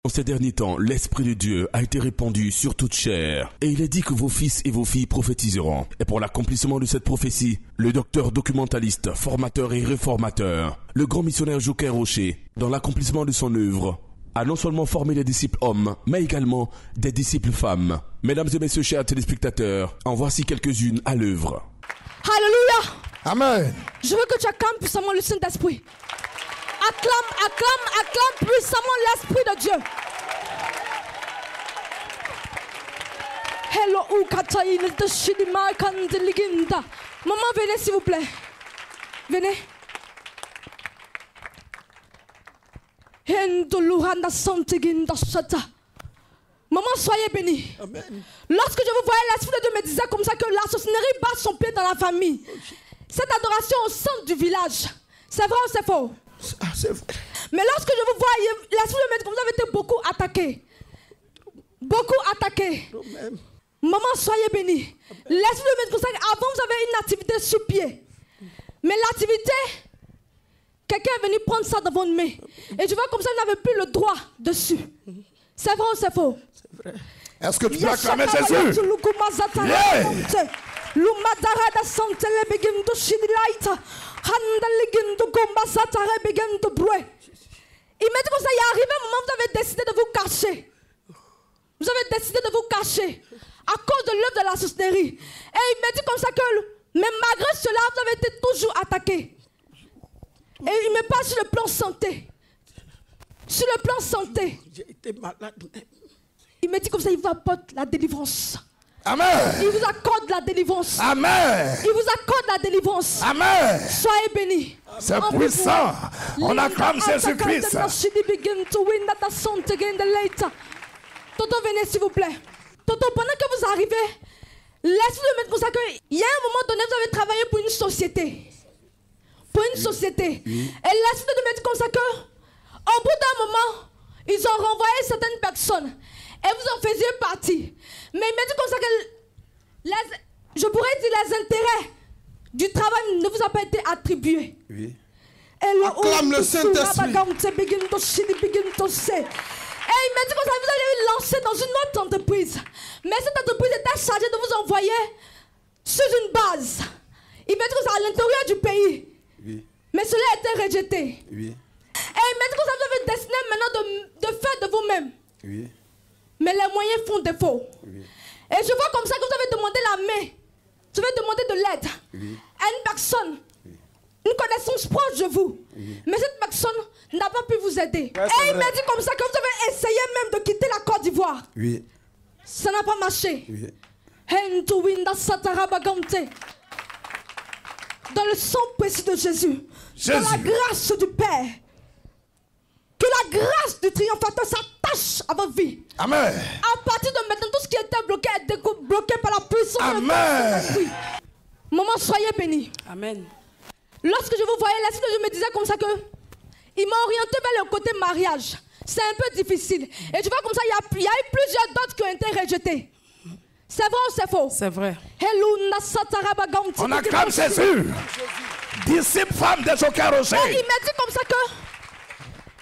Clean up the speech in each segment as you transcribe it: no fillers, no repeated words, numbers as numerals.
En ces derniers temps, l'Esprit de Dieu a été répandu sur toute chair. Et il est dit que vos fils et vos filles prophétiseront. Et pour l'accomplissement de cette prophétie, le docteur documentaliste, formateur et réformateur, le grand missionnaire Joker Rocher, dans l'accomplissement de son œuvre, a non seulement formé des disciples hommes, mais également des disciples femmes. Mesdames et messieurs, chers téléspectateurs, en voici quelques-unes à l'œuvre. Alléluia. Amen. Je veux que tu acclames puissamment le Saint-Esprit. Acclame, acclame, acclame puissamment l'Esprit de Dieu. Hello, Ukataïl de Shidima Kandeliginda. Maman, venez s'il vous plaît. Venez. Hendoluhanda Santiginda Shata. Maman, soyez bénie. Amen. Lorsque je vous voyais, l'Esprit de Dieu me disait comme ça que la sorcellerie bat son pied dans la famille. Cette adoration au centre du village. C'est vrai ou c'est faux? Ah, c'est vrai. Mais lorsque je vous voyais, l'Esprit de Dieu, vous avez été beaucoup attaqué. Beaucoup attaqué. Amen. Maman, soyez bénie. L'Esprit de Dieu, avant vous avez une activité sur pied. Mais l'activité, quelqu'un est venu prendre ça dans votre main. Et je vois comme ça, vous n'avez plus le droit dessus. C'est vrai ou c'est faux? C'est vrai. Est-ce que tu peux acclamer Jésus? Yeah. Il m'a dit comme ça, il est arrivé un moment où vous avez décidé de vous cacher. Vous avez décidé de vous cacher à cause de l'œuvre de la sorcellerie. Et il m'a dit comme ça que, mais malgré cela, vous avez été toujours attaqué. Et il me parle sur le plan santé. Sur le plan santé. J'ai été malade. Il me dit comme ça, il vous apporte la délivrance. Amen. Il vous accorde la délivrance. Amen. Il vous accorde la délivrance. Amen. Soyez bénis. C'est puissant. On acclame Jésus-Christ. Tonton, venez s'il vous plaît. Tonton, pendant que vous arrivez, laissez-le mettre comme ça qu'il y a un moment donné, vous avez travaillé pour une société. Pour une société. Et laissez-le mettre comme ça que, au bout d'un moment, ils ont renvoyé certaines personnes. Et vous en faisiez partie. Mais il m'a dit comme ça que, je pourrais dire, les intérêts du travail ne vous ont pas été attribués. Oui. Acclame le Saint-Esprit. Et il m'a dit comme ça, vous allez lancer dans une autre entreprise. Mais cette entreprise était chargée de vous envoyer sur une base. Il m'a dit comme ça, à l'intérieur du pays. Oui. Mais cela a été rejeté. Oui. Et il m'a dit comme ça, vous avez décidé maintenant de faire de vous-même. Oui. Mais les moyens font défaut. Oui. Et je vois comme ça que vous avez demandé la main. Vous avez demandé de l'aide à une personne, une connaissance proche de vous. Mais cette personne n'a pas pu vous aider. Ouais, et il m'a dit comme ça que vous avez essayé même de quitter la Côte d'Ivoire. Oui. Ça n'a pas marché. Oui. Dans le sang précieux de Jésus, Jésus, dans la grâce du Père, que la grâce du triomphateur s'attache à votre vie. Amen. À partir de maintenant, tout ce qui était bloqué est débloqué par la puissance de Saint-Esprit. Maman, soyez bénis. Amen. Lorsque je vous voyais, l'Esprit de Dieu me disait comme ça que il m'a orienté vers le côté mariage. C'est un peu difficile. Et je vois comme ça, il y a eu plusieurs dots qui ont été rejetés. C'est vrai ou c'est faux? C'est vrai. On acclame Jésus. Disciple femme de Joker Rocher. Il m'a dit comme ça que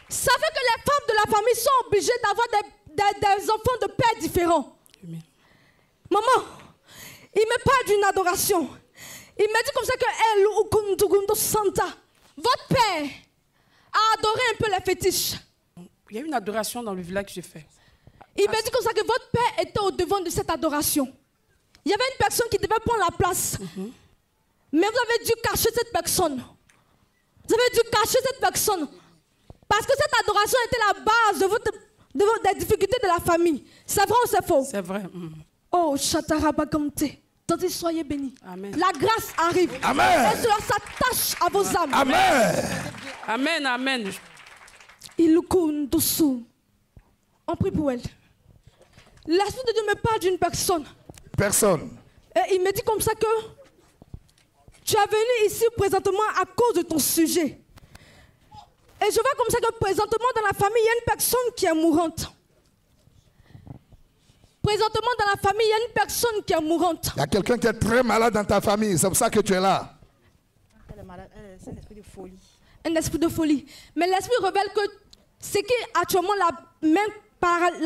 ça fait que les femmes de la famille sont obligées d'avoir des enfants de pères différents. Amen. Maman, il me parle d'une adoration. Il m'a dit comme ça que Santa, votre père a adoré un peu les fétiches. Il y a une adoration dans le village que j'ai fait. Il m'a dit comme ça que votre père était au devant de cette adoration. Il y avait une personne qui devait prendre la place. Mais vous avez dû cacher cette personne. Vous avez dû cacher cette personne. Parce que cette adoration était la base des difficultés de la famille. C'est vrai ou c'est faux? C'est vrai. Oh, Chatarabagamte. Tandis soyez bénis. Amen. La grâce arrive. Amen. Et cela s'attache à vos âmes. Amen. Amen, amen. On prie pour elle. L'Esprit de Dieu me parle d'une personne. Personne. Et il me dit comme ça que tu es venu ici présentement à cause de ton sujet. Et je vois comme ça que présentement dans la famille, il y a une personne qui est mourante. Présentement dans la famille, il y a une personne qui est mourante. Il y a quelqu'un qui est très malade dans ta famille. C'est pour ça que tu es là. Elle est malade. C'est un esprit de folie. Un esprit de folie. Mais l'esprit révèle que ce qui actuellement la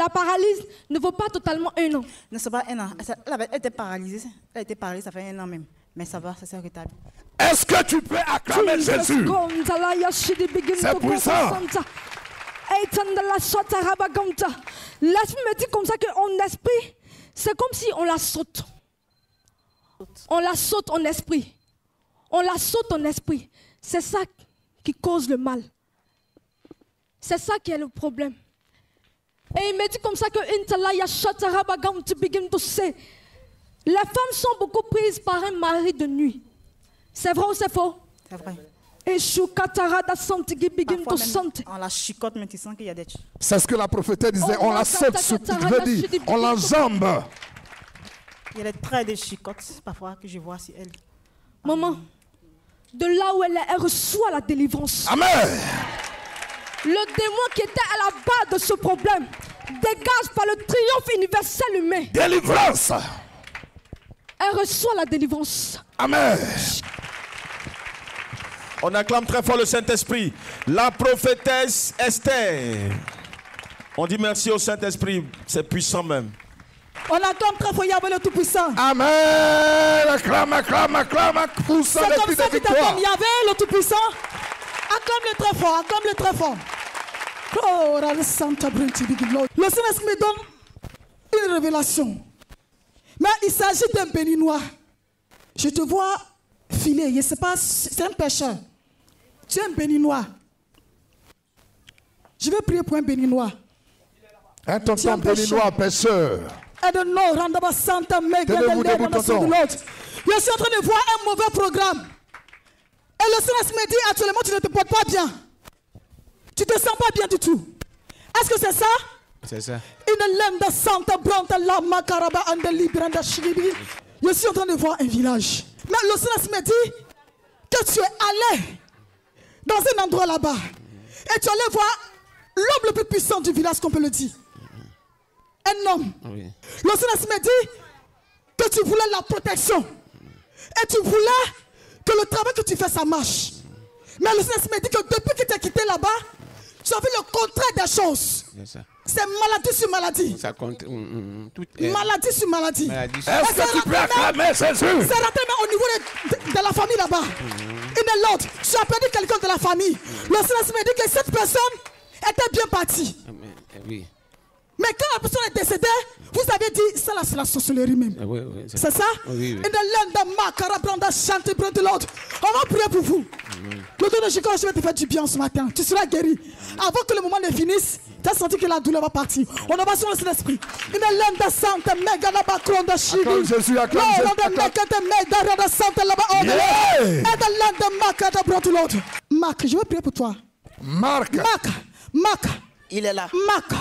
paralyse ne vaut pas totalement 1 an. Non, c'est pas 1 an. Elle était paralysée. Elle était paralysée, ça fait 1 an même. Mais ça va, ça s'est rétabli. Est-ce que tu peux acclamer Jésus? C'est puissant. L'esprit me dit comme ça que en esprit, c'est comme si on la saute. On la saute en esprit. On la saute en esprit. C'est ça qui cause le mal. C'est ça qui est le problème. Et il me dit comme ça que les femmes sont beaucoup prises par un mari de nuit. C'est vrai ou c'est faux? C'est vrai. Et on la chicote, mais tu sens qu'il y a des... C'est ce que la prophétesse disait. On la saute, je veux dire, on l'enjambe. Il y a des traits de chicote parfois que je vois sur elle. Maman, de là où elle est, elle reçoit la délivrance. Amen. Le démon qui était à la base de ce problème dégage par le triomphe universel humain. Délivrance. Elle reçoit la délivrance. Amen. On acclame très fort le Saint-Esprit. La prophétesse Esther. On dit merci au Saint-Esprit. C'est puissant même. On acclame très fort Yahweh le Tout-Puissant. Amen. Acclame, acclame, acclame. Poussant c'est comme l'esprit ça de que tu acclames victoire. Yahweh le Tout-Puissant. Acclame-le très fort, acclame-le très fort. Oh, le Saint-Esprit me donne une révélation. Mais il s'agit d'un béninois. Je te vois filer, je ne sais pas, c'est un pêcheur. Tu es un béninois. Je vais prier pour un béninois. Un tonton béninois, pêcheur. Tenez-vous debout, tonton. Je suis en train de voir un mauvais programme. Et le Saint-Esprit me dit actuellement tu ne te portes pas bien. Tu ne te sens pas bien du tout. Est-ce que c'est ça? C'est ça. Je suis en train de voir un village. Mais le Saint-Esprit me dit que tu es allé dans un endroit là-bas. Et tu es allé voir l'homme le plus puissant du village, qu'on peut le dire. Un homme. Oui. Le Saint-Esprit me dit que tu voulais la protection. Et tu voulais que le travail que tu fais, ça marche. Mais le Saint-Esprit me dit que depuis que tu as quitté là-bas, tu as vu le contraire des choses. C'est maladie sur maladie. Ça compte. Maladie sur maladie. Est-ce que tu peux acclamer Jésus? C'est raté même au niveau de la famille là-bas. Une l'autre. Tu as perdu quelqu'un de la famille. Le Saint-Esprit me dit que cette personne était bien partie. Oui. Mais quand la personne est décédée, vous avez dit, ça là, c'est la sorcellerie même. Oui, c'est ça? Oui. On va prier pour vous. Le don de Chico, je vais te faire du bien ce matin. Tu seras guéri. Avant que le moment ne finisse, tu as senti que la douleur va partir. On va sur le Saint-Esprit. Acclame Jésus, acclame Jésus. Marc, je vais prier pour toi. Marc. Il est là. Marc.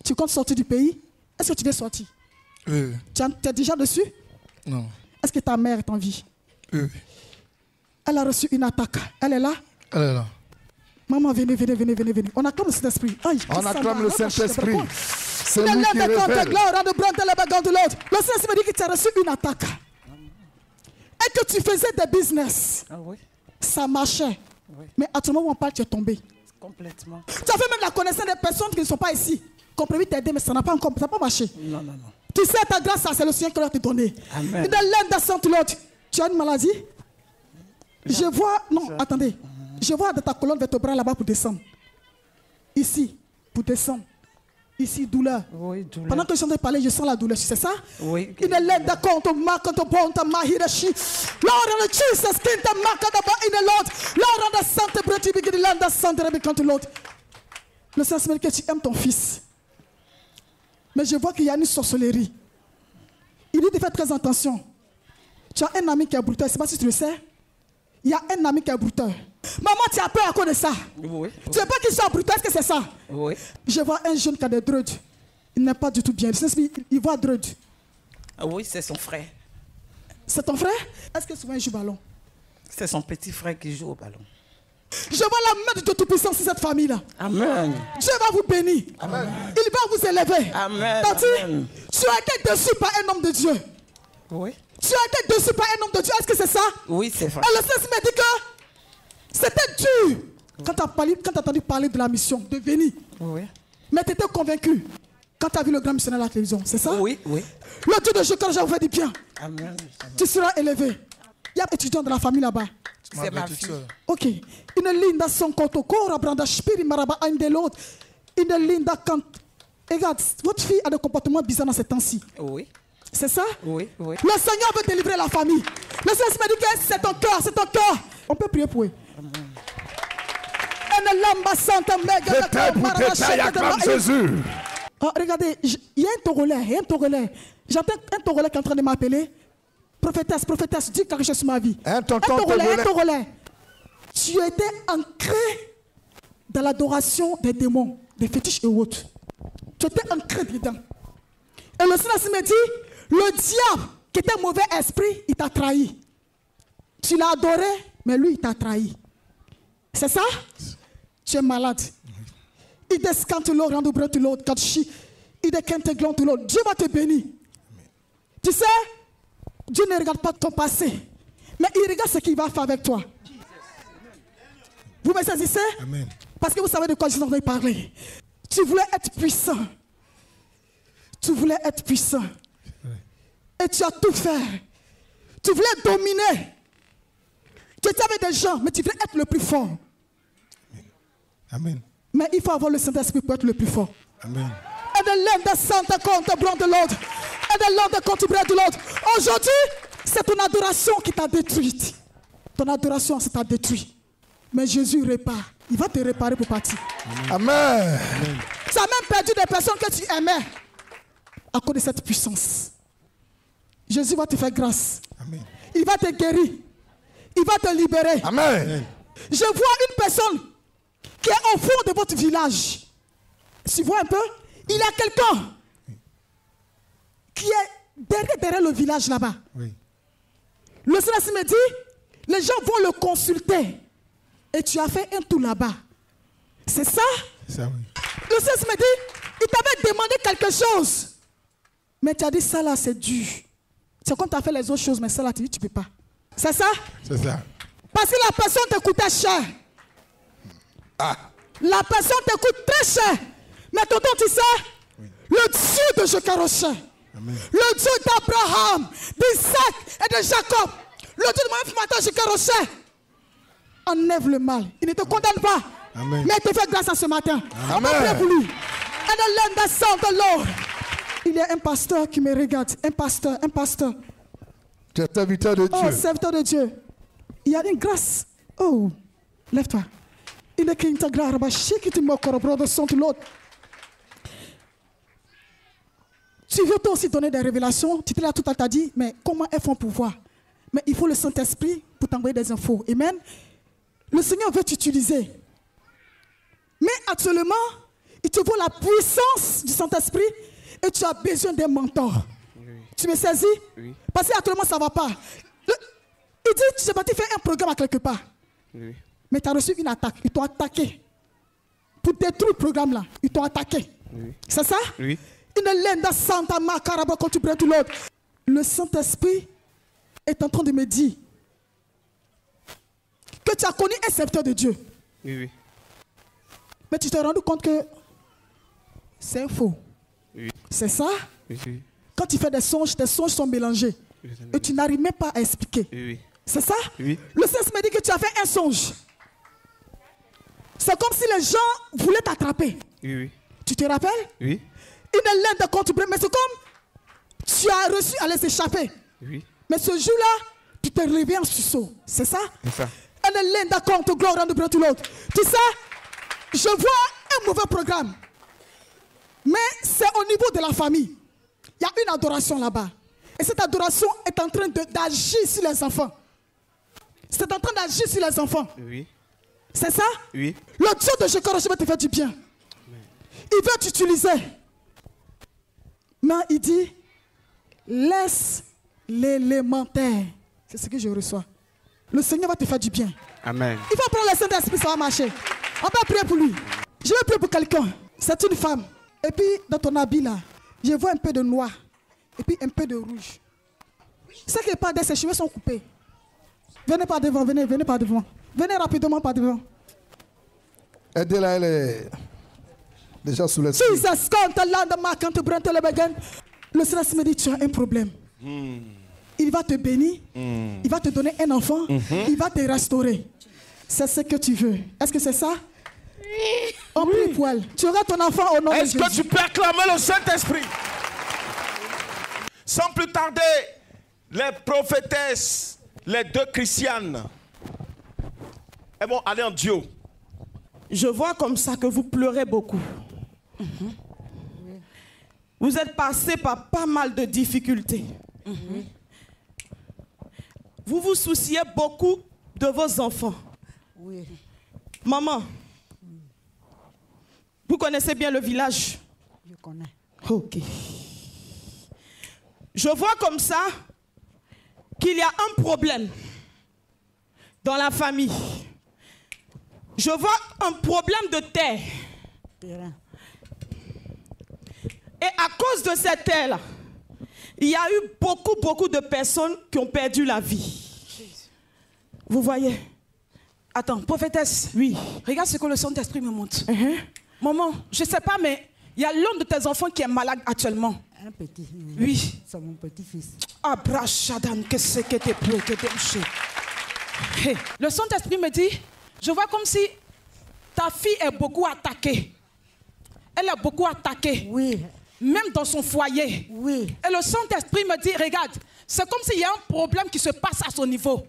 Tu comptes sortir du pays? Est-ce que tu veux sortir? Oui. Tu es déjà dessus? Non. Est-ce que ta mère est en vie? Oui. Elle a reçu une attaque. Elle est là? Elle est là. Maman, venez. On acclame le Saint-Esprit. On acclame le Saint-Esprit. C'est lui qui révèle. Le Saint-Esprit me dit que tu as reçu une attaque. Et que tu faisais des business. Ah oui. Ça marchait. Oui. Mais à ce moment où on parle, tu es tombé. Complètement. Tu as fait même la connaissance des personnes qui ne sont pas ici. Qu'on peut t'aider, mais ça n'a pas encore, ça n'a pas marché. Non. Tu sais, ta grâce, c'est le Seigneur qui va te donner. Amen. Tu as une maladie? Je vois, non, attendez. Je vois de ta colonne vertébrale là-bas pour descendre. Ici, pour descendre. Ici, douleur. Oui, douleur. Pendant que je suis en train de parler, je sens la douleur, c'est ça? Oui. Il est là, d'accord, ton marque, ton bon, ta mahirashi. Lord of Jesus, king, ta marque, ta ba, in the Lord. Lord of the Sainte Breti, begin land, the Sainte Rebbe, quand Lord. Le Saint-Esprit que tu aimes ton fils. Mais je vois qu'il y a une sorcellerie. Il dit de faire très attention. Tu as un ami qui est bruteur, je ne sais pas si tu le sais. Il y a un ami qui est bruteur. Maman, tu as peur à cause de ça? Oui. Tu veux pas qu'il soit bruteur, est-ce que c'est ça? Oui. Je vois un jeune qui a des drugs. Il n'est pas du tout bien. Il voit drugs. Ah oui, c'est son frère. C'est ton frère? Est-ce que souvent il joue au ballon? C'est son petit frère qui joue au ballon. Je vois la main de Dieu Tout-Puissant sur cette famille-là. Amen. Dieu va vous bénir. Amen. Il va vous élever. Amen. Tati, tu as été dessus par un homme de Dieu. Oui. Tu as été dessus par un homme de Dieu. Est-ce que c'est ça? Oui, c'est vrai. Et le Saint me dit que C'était dur quand tu as entendu parler de la mission, de venir. Oui. Mais tu étais convaincu quand tu as vu le grand missionnaire à la télévision, c'est ça? Oui, oui. Le Dieu de Jésus, vous fait du bien. Amen. Tu seras élevé. Il y a un étudiant de la famille là-bas. C'est ma fille. Ok. Une linda son kotokora branda spiri maraba un de l'autre. Une linda quand. Regarde, votre fille a des comportements bizarres dans ces temps-ci. Oui. C'est ça? Oui, oui. Le Seigneur veut délivrer la famille. Le Seigneur me dit que c'est ton cœur, c'est ton cœur. On peut prier pour eux. Jésus. Oh, regardez, il y a un Togolais. J'entends un Togolais qui est en train de m'appeler. Prophétesse, dis quelque chose sur ma vie. Un Togolais. Tu étais ancré dans l'adoration des démons, des fétiches et autres. Tu étais ancré dedans. Et le Seigneur me dit, le diable qui était un mauvais esprit, il t'a trahi. Tu l'as adoré, mais lui, il t'a trahi. C'est ça? Tu es malade. Il descend tout l'autre, tout l'autre, il descend tout l'autre. Dieu va te bénir. Tu sais, Dieu ne regarde pas ton passé, mais il regarde ce qu'il va faire avec toi. Vous me saisissez? Amen. Parce que vous savez de quoi je suis en train de parler. Tu voulais être puissant. Et tu as tout fait. Tu voulais dominer. Tu étais avec des gens, mais tu voulais être le plus fort. Amen. Mais il faut avoir le Saint-Esprit pour être le plus fort. Amen. Et de l'un de Santa compte blanc de l'autre. Et de l'un de compte blanc de l'autre. Aujourd'hui, c'est ton adoration qui t'a détruite. Ton adoration, ça t'a détruit. Mais Jésus répare. Il va te réparer pour partir. Amen. Tu as même perdu des personnes que tu aimais à cause de cette puissance. Jésus va te faire grâce. Amen. Il va te guérir. Il va te libérer. Amen. Je vois une personne qui est au fond de votre village. Tu vois un peu? Il y a quelqu'un qui est derrière le village là-bas. Oui. Le Seigneur me dit, les gens vont le consulter. Et tu as fait un tour là-bas. C'est ça? Ça, oui. Le Seigneur me dit, il t'avait demandé quelque chose. Mais tu as dit, ça là, c'est dur. C'est comme tu as fait les autres choses, mais ça là, tu dis, tu ne peux pas. C'est ça? C'est ça. Parce que la personne te coûtait cher. Ah. La personne te coûte très cher. Mais tonton, tu sais, oui. Le Dieu de Jekarochet, le Dieu d'Abraham, d'Isaac et de Jacob, le Dieu de mon informateur Jekarochet, enlève le mal. Il ne te condamne pas. Amen. Mais il te fait grâce à ce matin. On va prier pour lui. Et de l'indécent de l'or. Il y a un pasteur qui me regarde. Un pasteur. Tu es serviteur de Dieu. Oh, serviteur de Dieu. Il y a une grâce. Oh, lève-toi. Il est qui t'agrade, qui te moque, de son de l'autre. Tu veux toi aussi donner des révélations. Tu t'es là tout à l'heure, dit, mais comment elles font pour voir? Mais il faut le Saint-Esprit pour t'envoyer des infos. Amen. Le Seigneur veut t'utiliser. Mais actuellement, il te voit la puissance du Saint-Esprit et tu as besoin d'un mentor. Oui. Tu me saisis? Oui. Parce qu'actuellement, ça ne va pas. Il dit, tu sais pas, tu fais un programme à quelque part. Oui. Mais tu as reçu une attaque. Ils t'ont attaqué. Pour détruire le programme là, ils t'ont attaqué. Oui. C'est ça? Oui. Le Saint-Esprit est en train de me dire que tu as connu un serviteur de Dieu. Oui, oui. Mais tu t'es rendu compte que c'est faux. Oui. C'est ça? Oui, oui. Quand tu fais des songes, tes songes sont mélangés. Oui, et tu n'arrives même pas à expliquer. Oui, oui. C'est ça? Oui. Le Saint-Esprit me dit que tu as fait un songe. C'est comme si les gens voulaient t'attraper. Oui, oui. Tu te rappelles? Oui. Une laine de compte, mais c'est comme tu as reçu à les échapper. Oui. Mais ce jour-là, tu te réveilles en sursaut. C'est ça? C'est ça. Une laine de compte, gloire en tout l'autre. Tu sais, je vois un mauvais programme. Mais c'est au niveau de la famille. Il y a une adoration là-bas. Et cette adoration est en train d'agir sur les enfants. C'est en train d'agir sur les enfants. Oui. C'est ça? Oui. Le Dieu de Jéhovah va te faire du bien. Amen. Il veut t'utiliser. Mais il dit, laisse l'élémentaire. C'est ce que je reçois. Le Seigneur va te faire du bien. Amen. Il faut prendre le Saint-Esprit, ça va marcher. On va prier pour lui. Je vais prier pour quelqu'un. C'est une femme. Et puis, dans ton habit là, je vois un peu de noir. Et puis un peu de rouge. Ce qui est pas de ses cheveux sont coupés. Venez par devant, venez par devant. Venez rapidement par devant. Aidez-la, elle est déjà sous l'esprit. Jesus, quand le stress me dit tu as un problème. Il va te bénir, il va te donner un enfant, il va te restaurer. C'est ce que tu veux. Est-ce que c'est ça? On prie pour elle. Tu auras ton enfant au nom de Jésus. Est-ce que tu peux acclamer le Saint-Esprit? Sans plus tarder, les prophétesses, les deux Christianes, elles vont aller en duo. Je vois comme ça que vous pleurez beaucoup. Vous êtes passé par pas mal de difficultés. Vous vous souciez beaucoup de vos enfants. Oui. Maman, vous connaissez bien le village? Je connais. Ok. Je vois comme ça qu'il y a un problème dans la famille. Je vois un problème de terre. Terrain. Et à cause de cette terre-là, il y a eu beaucoup de personnes qui ont perdu la vie. Vous voyez? Attends, prophétesse. Oui. Regarde ce que le Saint-Esprit me montre. Maman, je ne sais pas, mais il y a l'un de tes enfants qui est malade actuellement. Un petit. Oui. C'est mon petit-fils. Ah, Brachadan, qu'est-ce que t'es prêt, que t'es touché. Hey, le Saint-Esprit me dit, je vois comme si ta fille est beaucoup attaquée. Elle est beaucoup attaquée. Oui. Même dans son foyer. Oui. Et le Saint-Esprit me dit, regarde, c'est comme s'il y a un problème qui se passe à son niveau.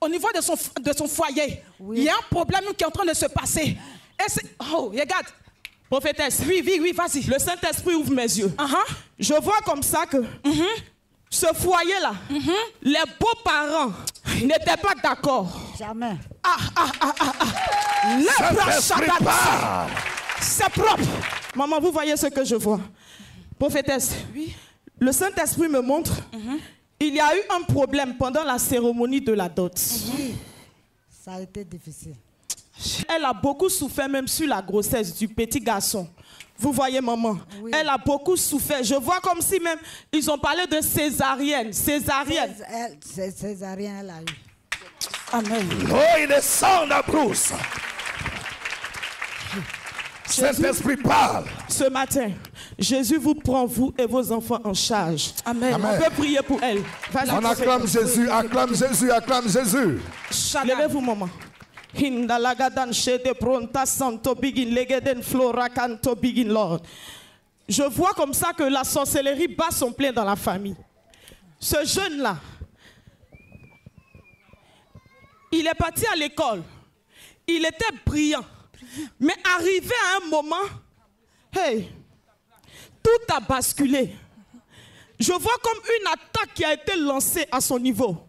Au niveau de son foyer. Oui. Il y a un problème qui est en train de se passer. Et oh, regarde. Prophétesse. Oui, vas-y. Le Saint-Esprit ouvre mes yeux. Je vois comme ça que ce foyer-là, les beaux-parents n'étaient pas d'accord. Jamais. C'est propre. Maman, vous voyez ce que je vois? Prophétesse, Oui. le Saint-Esprit me montre, il y a eu un problème pendant la cérémonie de la dot. Oui. Ça a été difficile. Elle a beaucoup souffert même sur la grossesse du petit garçon. Vous voyez, maman? Oui. Elle a beaucoup souffert. Je vois comme si même ils ont parlé de césarienne. Césarienne. Césarien, elle a eu. Amen. Oh, il descend à Bruce. Saint-Esprit parle. Ce matin, Jésus vous prend, vous et vos enfants, en charge. Amen. Amen. On peut prier pour elle. Vas-y, On acclame Jésus, acclame Jésus, acclame Jésus. levez-vous, maman. Hindalagadan shede pronta santo bigin legeden flora canto bigin Lord. Je vois comme ça que la sorcellerie bat son plein dans la famille. Ce jeune-là, il est parti à l'école. Il était brillant. Mais arrivé à un moment, hey, tout a basculé. Je vois comme une attaque qui a été lancée à son niveau.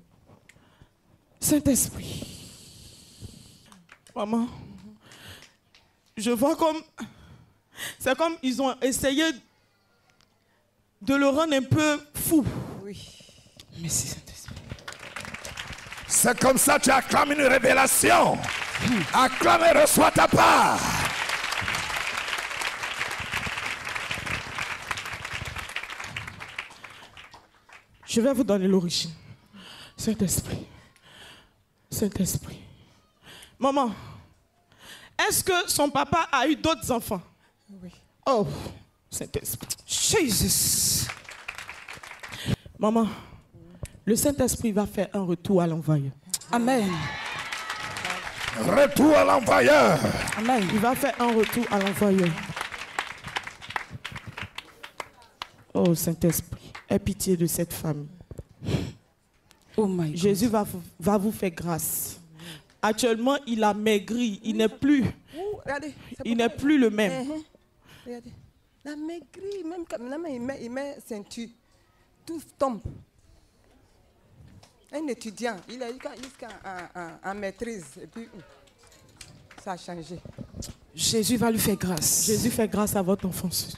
Saint-Esprit. Maman, je vois comme... C'est comme ils ont essayé de le rendre un peu fou. Oui. Merci, Saint-Esprit. C'est comme ça que tu acclames une révélation. Acclame et reçois ta part. Je vais vous donner l'origine. Saint-Esprit. Saint-Esprit. Maman, est-ce que son papa a eu d'autres enfants? Oui. Oh, Saint-Esprit. Jesus. Maman, le Saint-Esprit va faire un retour à l'envoyeur. Amen. Retour à l'envoyeur. Amen. Il va faire un retour à l'envoyeur. Oh, Saint-Esprit, aie pitié de cette famille. Oh my God. Jésus va vous faire grâce. Actuellement, il a maigri. Il n'est plus, Regardez. il n'est plus le même. Regardez. La maigri, même quand il met ceinture, tout tombe. Un étudiant, il a eu jusqu'à maîtrise. Et puis, ça a changé. Jésus va lui faire grâce. Jésus fait grâce à votre enfance.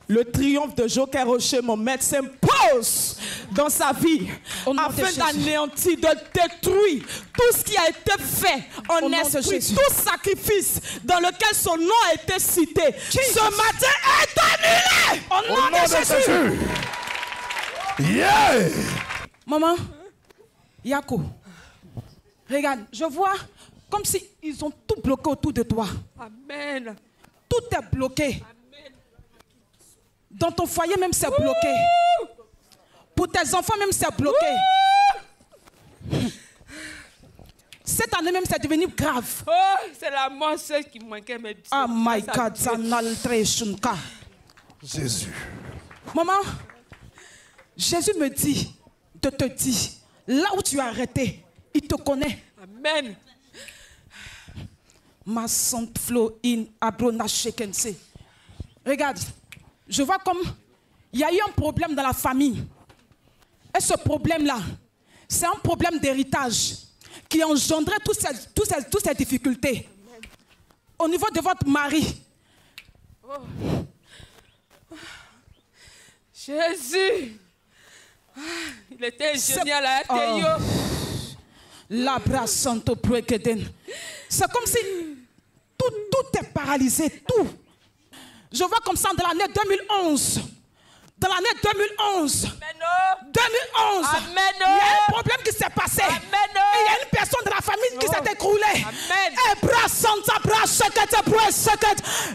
Le triomphe de Joker Rocher, mon maître, s'impose dans sa vie Au nom de afin Jésus. d'anéantir, de détruire tout ce qui a été fait en Au nom de esprit, Jésus. tout sacrifice dans lequel son nom a été cité. Ce matin est annulé au nom de Jésus. Yeah. Maman, Yako, regarde, je vois Comme si ils ont tout bloqué autour de toi. Amen. Tout est bloqué. Amen. Dans ton foyer même c'est bloqué. Pour tes enfants même c'est bloqué. Cette année même c'est devenu grave. Oh, c'est la mort seule qui manquait. Mais oh my God, Jésus. Maman, Jésus me dit de te dire, là où tu as arrêté, il te connaît. Amen. Ma sainte flow in abrona shekense. Regarde, je vois comme il y a eu un problème dans la famille. Et ce problème-là, c'est un problème d'héritage qui engendrait toutes ces difficultés. Amen. Au niveau de votre mari. Oh. Jésus. Il était génial à Théo. C'est comme si tout est paralysé, tout. Je vois comme ça dans l'année 2011. Dans l'année 2011. Amen. 2011. Amen. Il y a un problème qui s'est passé. Amen. Et il y a une personne de la famille qui s'est écroulée. Amen.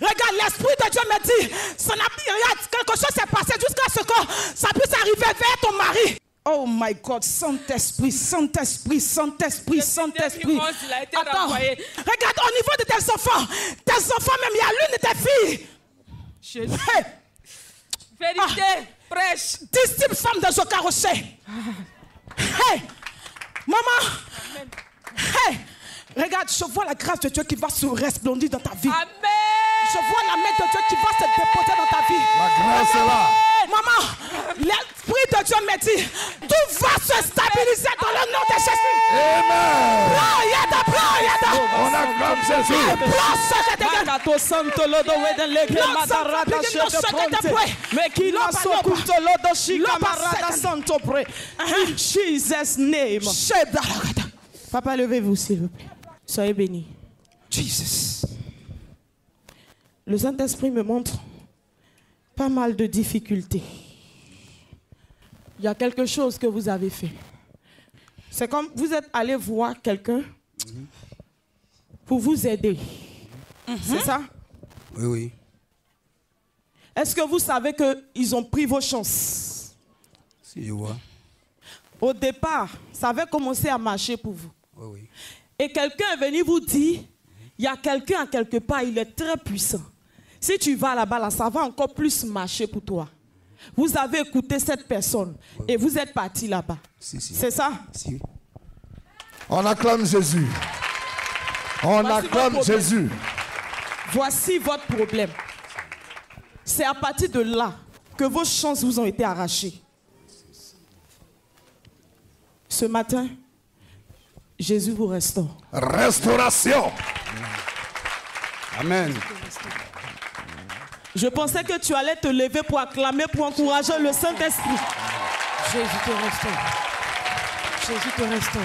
Regarde, l'Esprit de Dieu me dit, regarde, quelque chose s'est passé jusqu'à ce que ça puisse arriver vers ton mari. Oh my God, Saint-Esprit, Saint-Esprit, Saint-Esprit, Saint-Esprit. Attends, regarde au niveau de tes enfants même, il y a l'une de tes filles. Jésus. Hey. Vérité, prêche. Disciple femme de Joka Rocher. Hey, maman. Amen. Hey, regarde, je vois la grâce de Dieu qui va se resplendir dans ta vie. Amen. Je vois la main de Dieu qui va se déposer dans ta vie. La grâce est là. Maman, l'Esprit de Dieu me dit, tout va se stabiliser dans le nom de Jésus. Amen. On acclame Jésus. In Jesus' name. Papa, levez-vous s'il vous plaît. Soyez bénis. Jesus. Le Saint-Esprit me montre pas mal de difficultés. Il y a quelque chose que vous avez fait. C'est comme vous êtes allé voir quelqu'un pour vous aider. C'est ça? Oui, oui. Est-ce que vous savez qu'ils ont pris vos chances? Si, je vois. Au départ, ça avait commencé à marcher pour vous. Oui, oui. Et quelqu'un est venu vous dire, il y a quelqu'un quelque part, il est très puissant. Si tu vas là-bas, là, ça va encore plus marcher pour toi. Vous avez écouté cette personne et vous êtes parti là-bas. Si, si. C'est ça? Si. On acclame Jésus. On acclame Jésus. Voici votre problème. C'est à partir de là que vos chances vous ont été arrachées. Ce matin, Jésus vous restaure. Restauration. Amen. Je pensais que tu allais te lever pour acclamer, pour encourager le Saint-Esprit. Jésus te restaure. Jésus te restaure.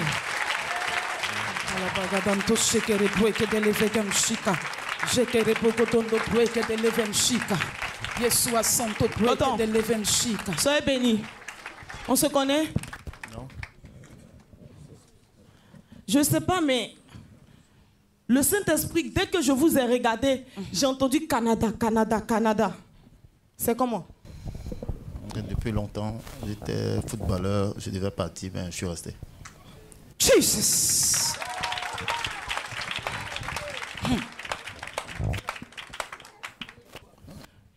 Soyez bénis. On se connaît? Non. Je ne sais pas, mais le Saint-Esprit, dès que je vous ai regardé, j'ai entendu Canada, Canada, Canada. C'est comment? Depuis longtemps, j'étais footballeur, je devais partir, mais je suis resté. Jesus.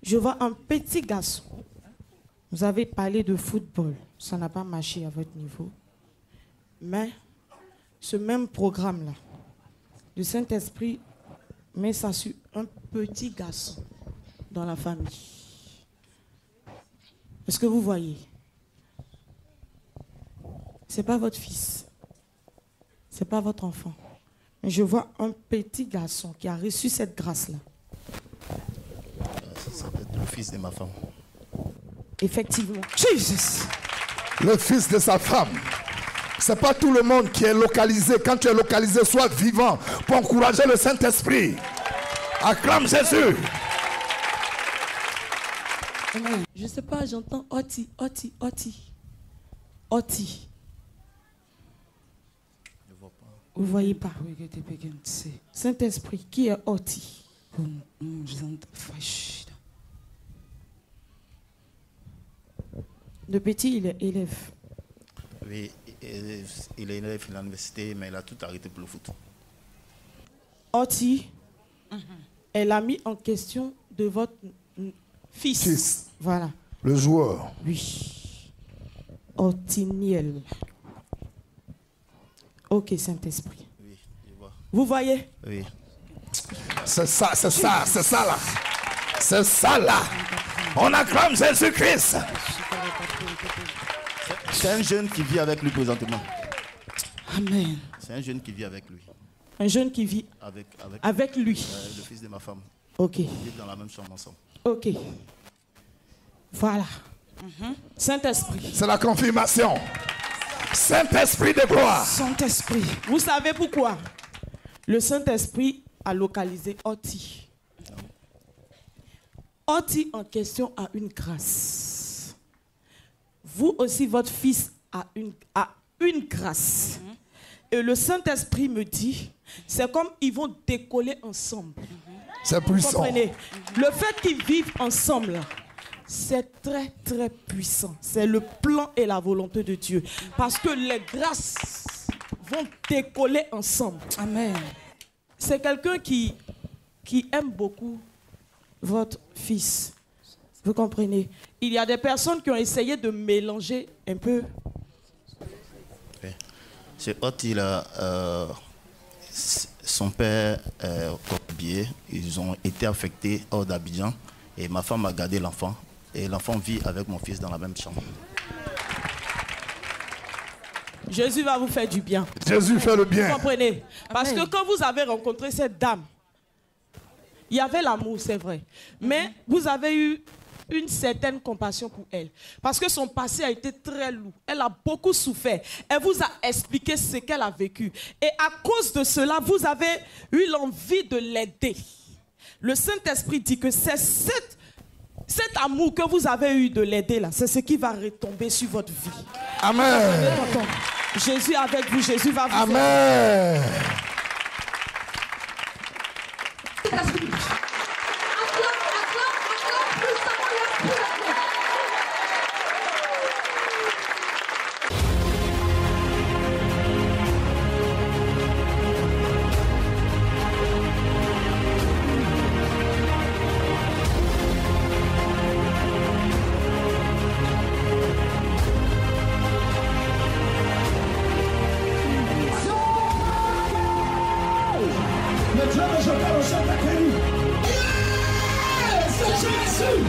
Je vois un petit garçon. Vous avez parlé de football. Ça n'a pas marché à votre niveau. Mais ce même programme-là, le Saint-Esprit met ça sur un petit garçon dans la famille. Est-ce que vous voyez? Ce n'est pas votre fils. Ce n'est pas votre enfant. Mais je vois un petit garçon qui a reçu cette grâce-là. Ça peut être le fils de ma femme. Effectivement. Jesus. Le fils de sa femme. Ce n'est pas tout le monde qui est localisé. Quand tu es localisé, sois vivant pour encourager le Saint-Esprit. Acclame Jésus. Je ne sais pas, j'entends Oti, Oti, Oti. Oti. Je ne vois pas. Vous ne voyez pas. Saint-Esprit, qui est Oti? Le petit, il est élève. Oui, il est élève à l'université, mais il a tout arrêté pour le foot. Oti, elle a mis en question de votre fils. Voilà. Le joueur. Oui. Otiniel. Ok, Saint-Esprit. Oui, je vois. Vous voyez? Oui. C'est ça là. C'est ça là. On acclame Jésus-Christ. C'est un jeune qui vit avec lui présentement. Amen. C'est un jeune qui vit avec lui. Un jeune qui vit avec lui. Le fils de ma femme. Ok. Ils vivent dans la même chambre ensemble. Ok. Voilà. Saint-Esprit. C'est la confirmation. Saint-Esprit de gloire. Saint-Esprit. Vous savez pourquoi? Le Saint-Esprit a localisé Oti. Oti en question a une grâce. Vous aussi, votre fils a une grâce. Et le Saint-Esprit me dit, c'est comme ils vont décoller ensemble. C'est puissant. Vous comprenez? Le fait qu'ils vivent ensemble, c'est très très puissant. C'est le plan et la volonté de Dieu. Parce que les grâces vont décoller ensemble. Amen. C'est quelqu'un qui aime beaucoup votre fils. Vous comprenez? Il y a des personnes qui ont essayé de mélanger un peu. C'est Oti, son père Corbier, ils ont été affectés hors d'Abidjan et ma femme a gardé l'enfant et l'enfant vit avec mon fils dans la même chambre. Jésus va vous faire du bien. Jésus fait le bien. Vous comprenez? Parce que quand vous avez rencontré cette dame, il y avait l'amour, c'est vrai. Mais vous avez eu une certaine compassion pour elle. Parce que son passé a été très lourd. Elle a beaucoup souffert. Elle vous a expliqué ce qu'elle a vécu. Et à cause de cela, vous avez eu l'envie de l'aider. Le Saint-Esprit dit que c'est cet amour que vous avez eu de l'aider là, c'est ce qui va retomber sur votre vie. Amen. Jésus est avec vous, Jésus va vous Amen. Le Dieu que je parle au chef d'accueil. C'est Jésus.